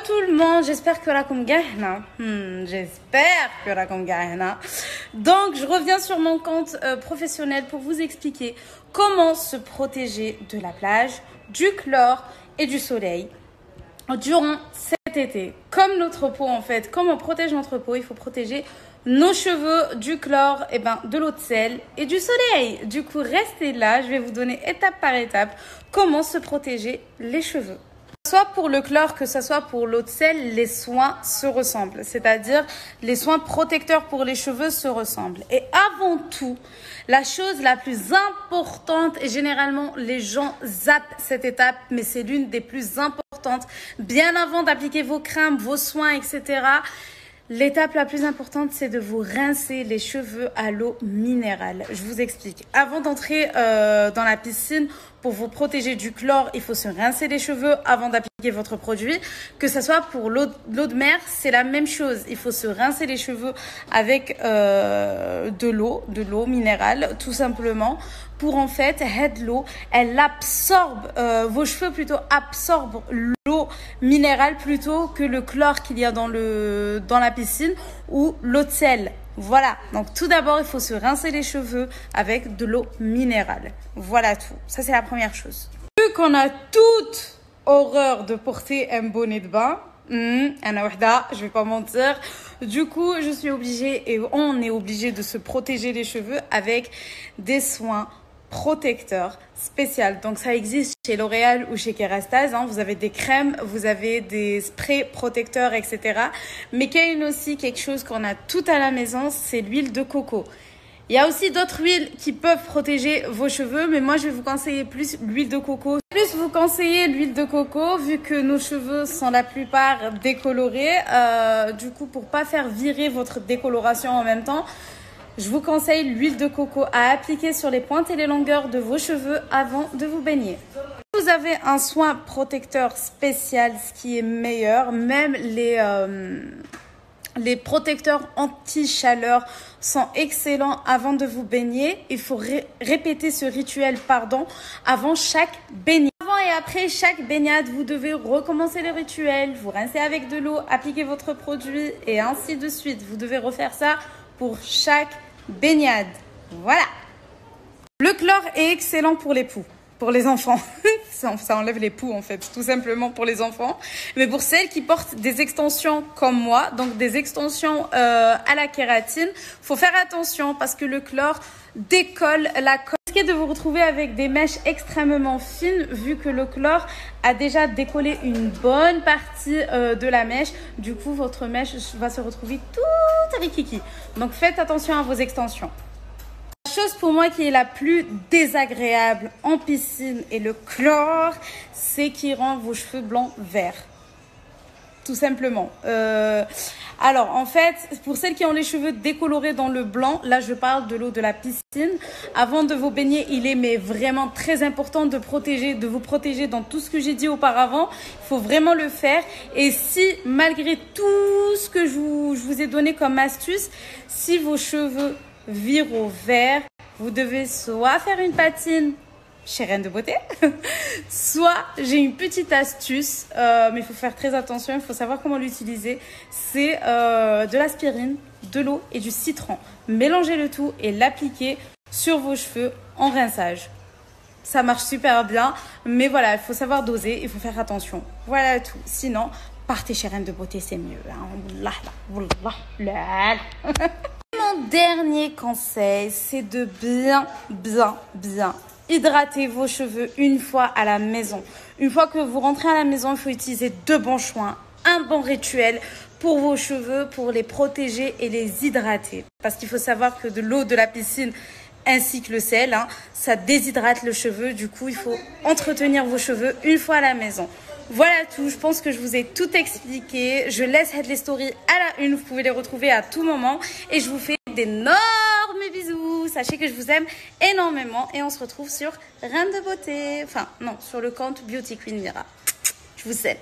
tout le monde, j'espère que راكم جاهنا. J'espère que راكم جاهنا. Donc je reviens sur mon compte professionnel pour vous expliquer comment se protéger de la plage, du chlore et du soleil durant cet été. Comme notre peau en fait, comme on protège notre peau, il faut protéger nos cheveux du chlore, de l'eau de sel et du soleil. Du coup, restez là, je vais vous donner étape par étape comment se protéger les cheveux. Que ce soit pour le chlore, que ce soit pour l'eau de sel, les soins se ressemblent. C'est-à-dire, les soins protecteurs pour les cheveux se ressemblent. Et avant tout, la chose la plus importante, et généralement les gens zappent cette étape, mais c'est l'une des plus importantes, bien avant d'appliquer vos crèmes, vos soins, etc., l'étape la plus importante, c'est de vous rincer les cheveux à l'eau minérale. Je vous explique. Avant d'entrer dans la piscine, pour vous protéger du chlore, il faut se rincer les cheveux avant d'appliquer votre produit. Que ce soit pour l'eau de mer, c'est la même chose. Il faut se rincer les cheveux avec de l'eau minérale, tout simplement. Pour en fait, l'eau, elle absorbe, vos cheveux plutôt absorbent l'eau minérale plutôt que le chlore qu'il y a dans la piscine ou l'eau de sel. Voilà, donc tout d'abord, il faut se rincer les cheveux avec de l'eau minérale. Voilà tout, ça c'est la première chose. Vu qu'on a toute horreur de porter un bonnet de bain, je vais pas mentir, du coup, je suis obligée et on est obligé de se protéger les cheveux avec des soins protecteurs spéciaux. Donc ça existe chez L'Oréal ou chez Kerastase, vous avez des crèmes, vous avez des sprays protecteurs, etc. Mais qu'il y a aussi quelque chose qu'on a tout à la maison, c'est l'huile de coco. Il y a aussi d'autres huiles qui peuvent protéger vos cheveux, mais moi je vais vous conseiller plus l'huile de coco. Plus vous conseillez l'huile de coco, vu que nos cheveux sont la plupart décolorés, du coup pour pas faire virer votre décoloration en même temps, je vous conseille l'huile de coco à appliquer sur les pointes et les longueurs de vos cheveux avant de vous baigner. Si vous avez un soin protecteur spécial, ce qui est meilleur, même les protecteurs anti-chaleur sont excellents avant de vous baigner. Il faut répéter ce rituel, avant chaque baignade. Avant et après chaque baignade, vous devez recommencer le rituel, vous rincez avec de l'eau, appliquer votre produit et ainsi de suite. Vous devez refaire ça pour chaque baignade. Voilà. Le chlore est excellent pour les poux, pour les enfants. Ça enlève les poux en fait, tout simplement pour les enfants. Mais pour celles qui portent des extensions comme moi, donc des extensions à la kératine, faut faire attention parce que le chlore décolle la colle. Risquez de vous retrouver avec des mèches extrêmement fines vu que le chlore a déjà décollé une bonne partie de la mèche. Du coup, votre mèche va se retrouver toute avec kiki. Donc, faites attention à vos extensions. La chose pour moi qui est la plus désagréable en piscine et le chlore, c'est qu'il rend vos cheveux blancs verts. Tout simplement. Alors, en fait, pour celles qui ont les cheveux décolorés dans le blanc, là, je parle de l'eau de la piscine. Avant de vous baigner, il est vraiment très important de vous protéger dans tout ce que j'ai dit auparavant. Il faut vraiment le faire. Et si, malgré tout ce que je vous ai donné comme astuce, si vos cheveux virent au vert, vous devez soit faire une patine chez Reine de Beauté, soit j'ai une petite astuce, mais il faut faire très attention, il faut savoir comment l'utiliser. C'est de l'aspirine, de l'eau et du citron. Mélangez le tout et l'appliquez sur vos cheveux en rinçage. Ça marche super bien, mais voilà, il faut savoir doser, il faut faire attention. Voilà tout. Sinon, partez chez Reine de Beauté, c'est mieux. Mon dernier conseil, c'est de bien hydrater vos cheveux une fois à la maison. Une fois que vous rentrez à la maison, il faut utiliser de bons soins, un bon rituel pour vos cheveux, pour les protéger et les hydrater. Parce qu'il faut savoir que de l'eau de la piscine ainsi que le sel, ça déshydrate le cheveu. Du coup, il faut entretenir vos cheveux une fois à la maison. Voilà tout, je pense que je vous ai tout expliqué. Je laisse les stories à la une, vous pouvez les retrouver à tout moment. Et je vous fais d'énormes bisous. Sachez que je vous aime énormément et on se retrouve sur Reine de Beauté. Enfin, non, sur le compte Beauty Queen Mira. Je vous aime.